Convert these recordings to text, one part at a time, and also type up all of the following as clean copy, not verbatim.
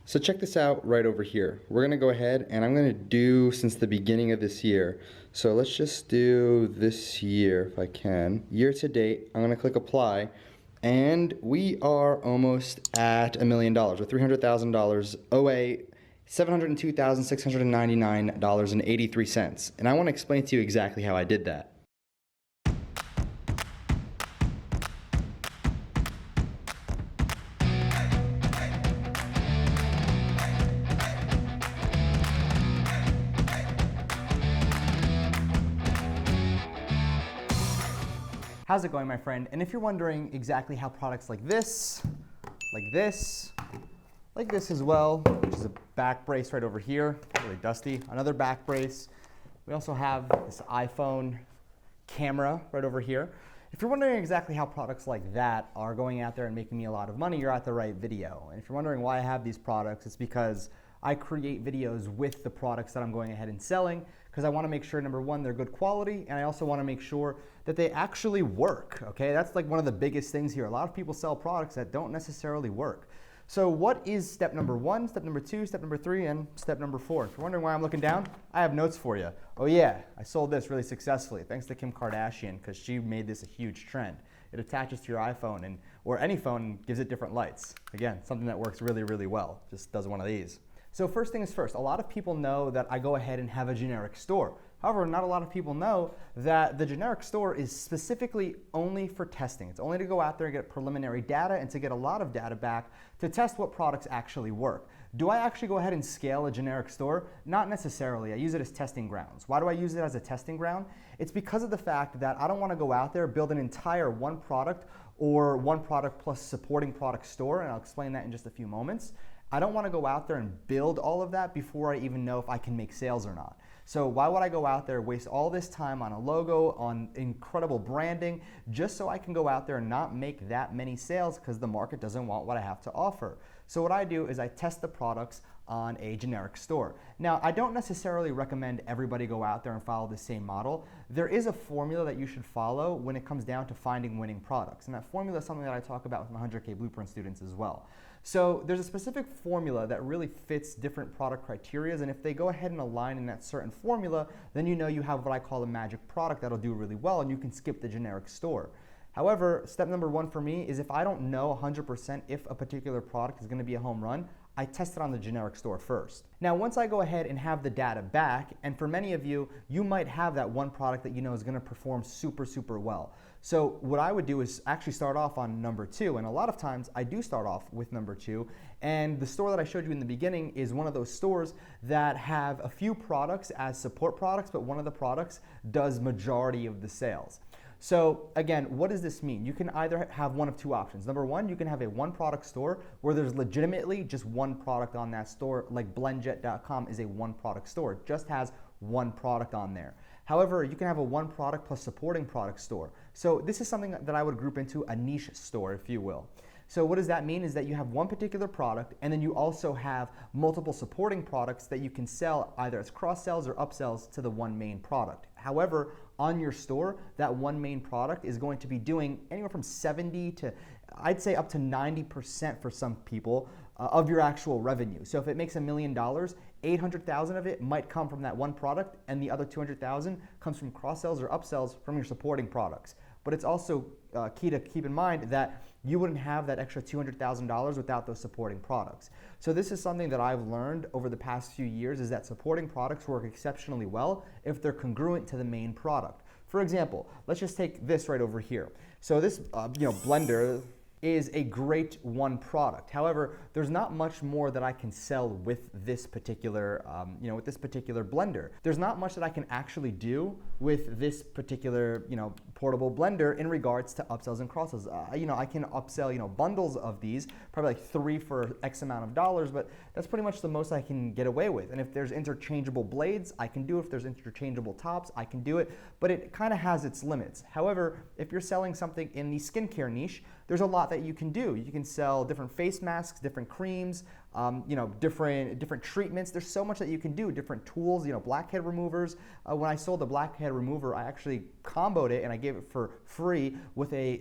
So check this out right over here. We're gonna go ahead and I'm gonna do since the beginning of this year. So let's just do this year if I can. Year to date, I'm gonna click apply, and we are almost at $1 million, or $300,000, OA $702,699.83. And I wanna explain to you exactly how I did that. How's it going, my friend? And if you're wondering exactly how products like this as well, which is a back brace right over here, really dusty, another back brace. We also have this iPhone camera right over here. If you're wondering exactly how products like that are going out there and making me a lot of money, you're at the right video. And if you're wondering why I have these products, it's because I create videos with the products that I'm going ahead and selling, because I want to make sure, number one, they're good quality, and I also want to make sure that they actually work, okay? That's like one of the biggest things here. A lot of people sell products that don't necessarily work. So what is step number one, step number two, step number three, and step number four? If you're wondering why I'm looking down, I have notes for you. Oh yeah, I sold this really successfully, thanks to Kim Kardashian, because she made this a huge trend. It attaches to your iPhone or any phone and gives it different lights. Again, something that works really, really well. Just does one of these. So first things first, a lot of people know that I go ahead and have a generic store. However, not a lot of people know that the generic store is specifically only for testing. It's only to go out there and get preliminary data and to get a lot of data back to test what products actually work. Do I actually go ahead and scale a generic store? Not necessarily. I use it as testing grounds. Why do I use it as a testing ground? It's because of the fact that I don't want to go out there, build an entire one product or one product plus supporting product store, and I'll explain that in just a few moments. I don't want to go out there and build all of that before I even know if I can make sales or not. So why would I go out there, waste all this time on a logo, on incredible branding, just so I can go out there and not make that many sales because the market doesn't want what I have to offer? So what I do is I test the products on a generic store. Now, I don't necessarily recommend everybody go out there and follow the same model. There is a formula that you should follow when it comes down to finding winning products. And that formula is something that I talk about with my 100K Blueprint students as well. So there's a specific formula that really fits different product criterias, and if they go ahead and align in that certain formula, then you know you have what I call a magic product that'll do really well, and you can skip the generic store. However, step number one for me is if I don't know 100% if a particular product is going to be a home run, I test it on the generic store first. Now, once I go ahead and have the data back, and for many of you, you might have that one product that you know is going to perform super, super well. So what I would do is actually start off on number two, and a lot of times I do start off with number two, and the store that I showed you in the beginning is one of those stores that have a few products as support products, but one of the products does majority of the sales. So again, what does this mean? You can either have one of two options. Number one, you can have a one product store where there's legitimately just one product on that store, like blendjet.com is a one product store. It just has one product on there. However, you can have a one product plus supporting product store. So this is something that I would group into a niche store, if you will. So what does that mean is that you have one particular product and then you also have multiple supporting products that you can sell either as cross sells or upsells to the one main product. However, on your store, that one main product is going to be doing anywhere from 70 to, I'd say up to 90% for some people of your actual revenue. So if it makes $1 million, 800,000 of it might come from that one product, and the other 200,000 comes from cross sells or upsells from your supporting products. But it's also key to keep in mind that you wouldn't have that extra $200,000 without those supporting products. So this is something that I've learned over the past few years, is that supporting products work exceptionally well if they're congruent to the main product. For example, let's just take this right over here. So this blender is a great one product. However, there's not much more that I can sell with this particular, blender. There's not much that I can actually do with this particular, portable blender in regards to upsells and cross-sells. I can upsell, bundles of these, probably like 3 for X amount of dollars, but that's pretty much the most I can get away with. And if there's interchangeable blades, I can do it. If there's interchangeable tops, I can do it, but it kind of has its limits. However, if you're selling something in the skincare niche, there's a lot that you can do. You can sell different face masks, different creams, different treatments. There's so much that you can do, different tools, blackhead removers. When I sold the blackhead remover, I actually comboed it and I gave it for free with a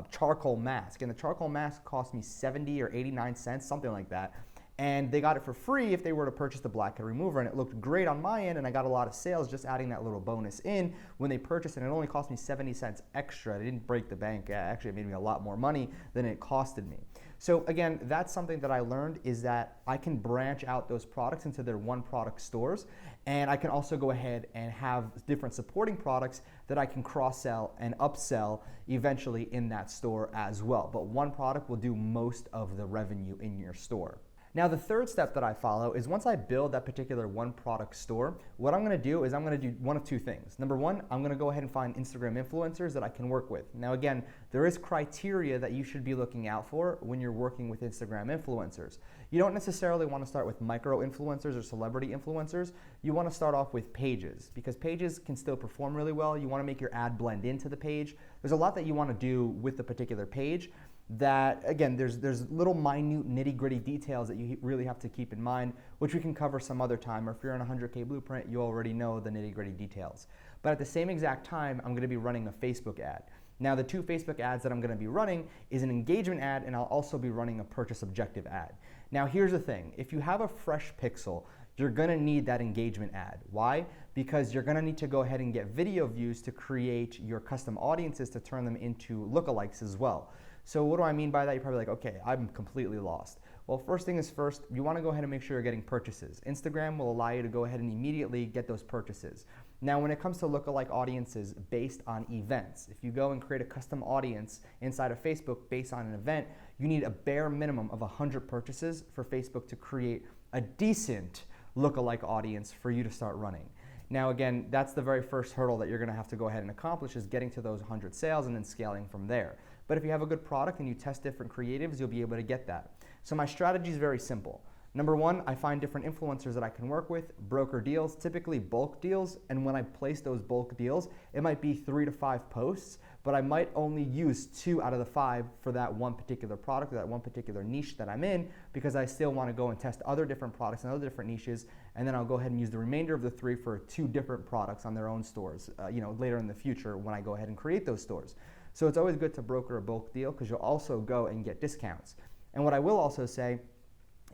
charcoal mask. And the charcoal mask cost me 70 or 89 cents, something like that. and they got it for free if they were to purchase the blackhead remover, and it looked great on my end, and I got a lot of sales just adding that little bonus in when they purchased it. And it only cost me 70 cents extra. It didn't break the bank. Actually, it made me a lot more money than it costed me. So again, that's something that I learned, is that I can branch out those products into their one product stores, and I can also go ahead and have different supporting products that I can cross-sell and upsell eventually in that store as well. But one product will do most of the revenue in your store. Now, the third step that I follow is once I build that particular one product store, what I'm gonna do is I'm gonna do one of two things. Number one, I'm gonna go ahead and find Instagram influencers that I can work with. Now again, there is criteria that you should be looking out for when you're working with Instagram influencers. You don't necessarily wanna start with micro influencers or celebrity influencers. You wanna start off with pages, because pages can still perform really well. You wanna make your ad blend into the page. There's a lot that you wanna do with the particular page that, again, there's little minute nitty-gritty details that you really have to keep in mind, which we can cover some other time, or if you're in a 100K blueprint, you already know the nitty-gritty details. But at the same exact time, I'm gonna be running a Facebook ad. Now, the two Facebook ads that I'm gonna be running is an engagement ad, and I'll also be running a purchase objective ad. Now, here's the thing. If you have a fresh pixel, you're gonna need that engagement ad. Why? Because you're gonna need to go ahead and get video views to create your custom audiences to turn them into lookalikes as well. So what do I mean by that? You're probably like, okay, I'm completely lost. Well, first thing is first, you wanna go ahead and make sure you're getting purchases. Instagram will allow you to go ahead and immediately get those purchases. Now, when it comes to lookalike audiences based on events, if you go and create a custom audience inside of Facebook based on an event, you need a bare minimum of 100 purchases for Facebook to create a decent lookalike audience for you to start running. Now again, that's the very first hurdle that you're gonna have to go ahead and accomplish, is getting to those 100 sales and then scaling from there. But if you have a good product and you test different creatives, you'll be able to get that. So my strategy is very simple. Number one, I find different influencers that I can work with, broker deals, typically bulk deals, and when I place those bulk deals, it might be 3 to 5 posts, but I might only use 2 out of the 5 for that one particular product, or that one particular niche that I'm in, because I still want to go and test other different products and other different niches, and then I'll go ahead and use the remainder of the 3 for 2 different products on their own stores, later in the future when I go ahead and create those stores. So it's always good to broker a bulk deal, because you'll also go and get discounts. And what I will also say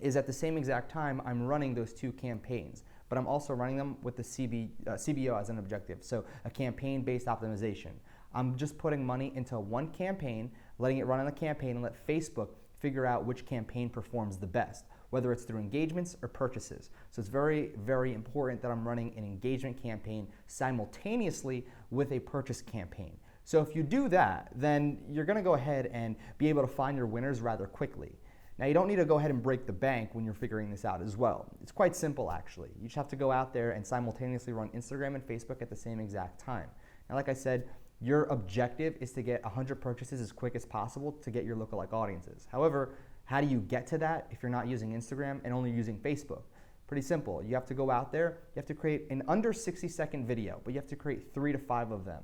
is at the same exact time, I'm running those 2 campaigns, but I'm also running them with the CBO as an objective, so a campaign-based optimization. I'm just putting money into one campaign, letting it run on the campaign, and let Facebook figure out which campaign performs the best, whether it's through engagements or purchases. So it's very, very important that I'm running an engagement campaign simultaneously with a purchase campaign. So if you do that, then you're gonna go ahead and be able to find your winners rather quickly. Now, you don't need to go ahead and break the bank when you're figuring this out as well. It's quite simple, actually. You just have to go out there and simultaneously run Instagram and Facebook at the same exact time. Now, like I said, your objective is to get 100 purchases as quick as possible to get your lookalike audiences. However, how do you get to that if you're not using Instagram and only using Facebook? Pretty simple. You have to go out there, you have to create an under 60-second video, but you have to create 3 to 5 of them.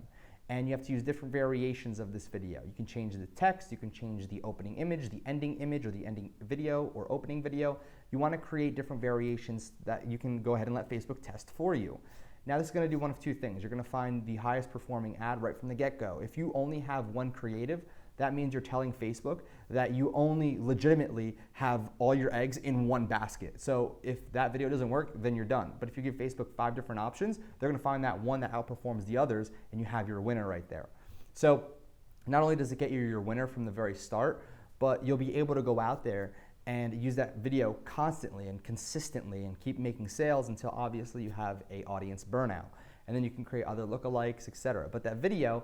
And you have to use different variations of this video. You can change the text, you can change the opening image, the ending image, or the ending video or opening video. You want to create different variations that you can go ahead and let Facebook test for you. Now, this is going to do one of 2 things. You're going to find the highest performing ad right from the get-go. If you only have one creative, that means you're telling Facebook that you only legitimately have all your eggs in one basket. So if that video doesn't work, then you're done. But if you give Facebook 5 different options, they're gonna find that one that outperforms the others, and you have your winner right there. So not only does it get you your winner from the very start, but you'll be able to go out there and use that video constantly and consistently and keep making sales until obviously you have a audience burnout. And then you can create other lookalikes, etc. But that video,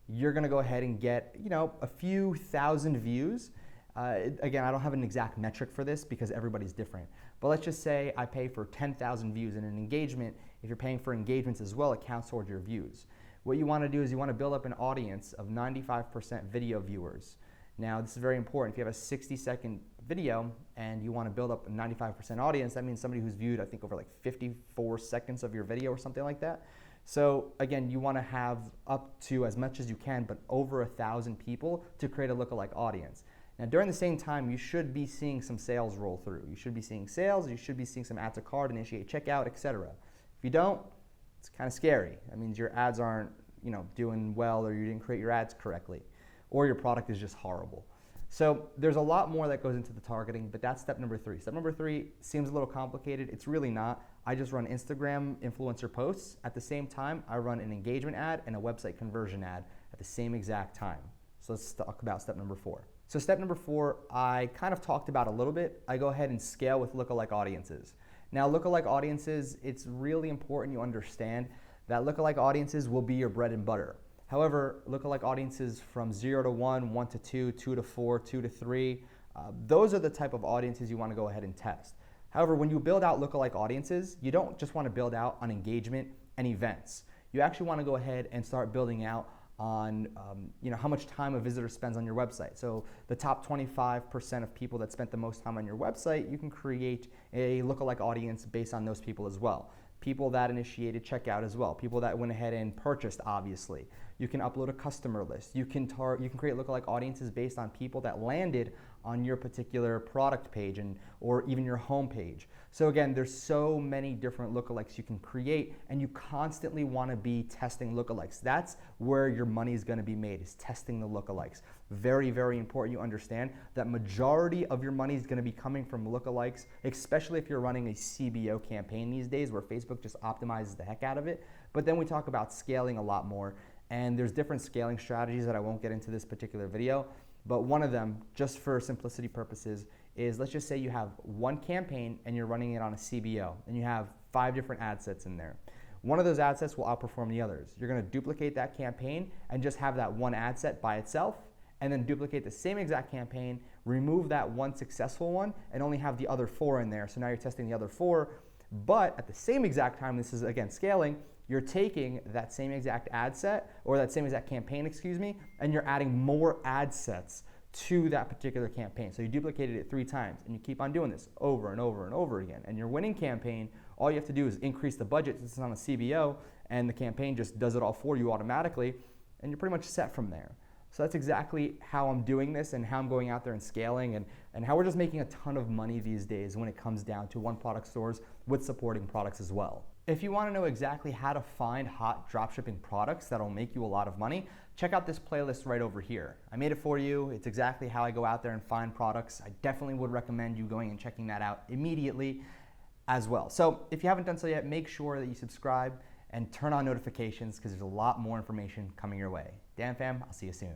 you're gonna go ahead and get, a few thousand views. Again, I don't have an exact metric for this because everybody's different. But let's just say I pay for 10,000 views in an engagement. If you're paying for engagements as well, it counts towards your views. What you wanna do is you wanna build up an audience of 95% video viewers. Now, this is very important. If you have a 60-second video and you wanna build up a 95% audience, that means somebody who's viewed, I think, over like 54 seconds of your video or something like that. So again, you want to have up to as much as you can, but over 1,000 people to create a lookalike audience. Now, during the same time, you should be seeing some sales roll through. You should be seeing sales, you should be seeing some add to cart, initiate checkout, etc. If you don't, it's kind of scary. That means your ads aren't, doing well, or you didn't create your ads correctly, or your product is just horrible. So there's a lot more that goes into the targeting, but that's step number 3. Step number 3 seems a little complicated. It's really not. I just run Instagram influencer posts. At the same time, I run an engagement ad and a website conversion ad at the same exact time. So let's talk about step number 4. So step number 4, I kind of talked about a little bit. I go ahead and scale with lookalike audiences. Now, lookalike audiences, it's really important you understand that lookalike audiences will be your bread and butter. However, lookalike audiences from 0 to 1, 1 to 2, 2 to 4, 2 to 3, those are the type of audiences you want to go ahead and test. However, when you build out lookalike audiences, you don't just want to build out on engagement and events. You actually want to go ahead and start building out on how much time a visitor spends on your website. So the top 25% of people that spent the most time on your website, you can create a lookalike audience based on those people as well. People that initiated checkout as well. People that went ahead and purchased, obviously. You can upload a customer list. You can create lookalike audiences based on people that landed on your particular product page or even your home page. So again, there's so many different lookalikes you can create, and you constantly want to be testing lookalikes. That's where your money is going to be made, is testing the lookalikes. Very, very important you understand that majority of your money is going to be coming from lookalikes, especially if you're running a CBO campaign these days where Facebook just optimizes the heck out of it. But then we talk about scaling a lot more, and there's different scaling strategies that I won't get into this particular video. But one of them, just for simplicity purposes, is let's just say you have one campaign and you're running it on a CBO and you have 5 different ad sets in there. One of those ad sets will outperform the others. You're going to duplicate that campaign and just have that one ad set by itself, and then duplicate the same exact campaign, remove that one successful one, and only have the other 4 in there. So now you're testing the other 4, but at the same exact time, this is again scaling, you're taking that same exact ad set, or that same exact campaign, and you're adding more ad sets to that particular campaign. So you duplicated it 3 times, and you keep on doing this over and over and over again. And your winning campaign, all you have to do is increase the budget since it's on a CBO, and the campaign just does it all for you automatically, and you're pretty much set from there. So that's exactly how I'm doing this and how I'm going out there and scaling, and how we're just making a ton of money these days when it comes down to one product stores with supporting products as well. If you want to know exactly how to find hot dropshipping products that'll make you a lot of money, check out this playlist right over here. I made it for you. It's exactly how I go out there and find products. I definitely would recommend you going and checking that out immediately as well. So if you haven't done so yet, make sure that you subscribe and turn on notifications, because there's a lot more information coming your way. Dan fam, I'll see you soon.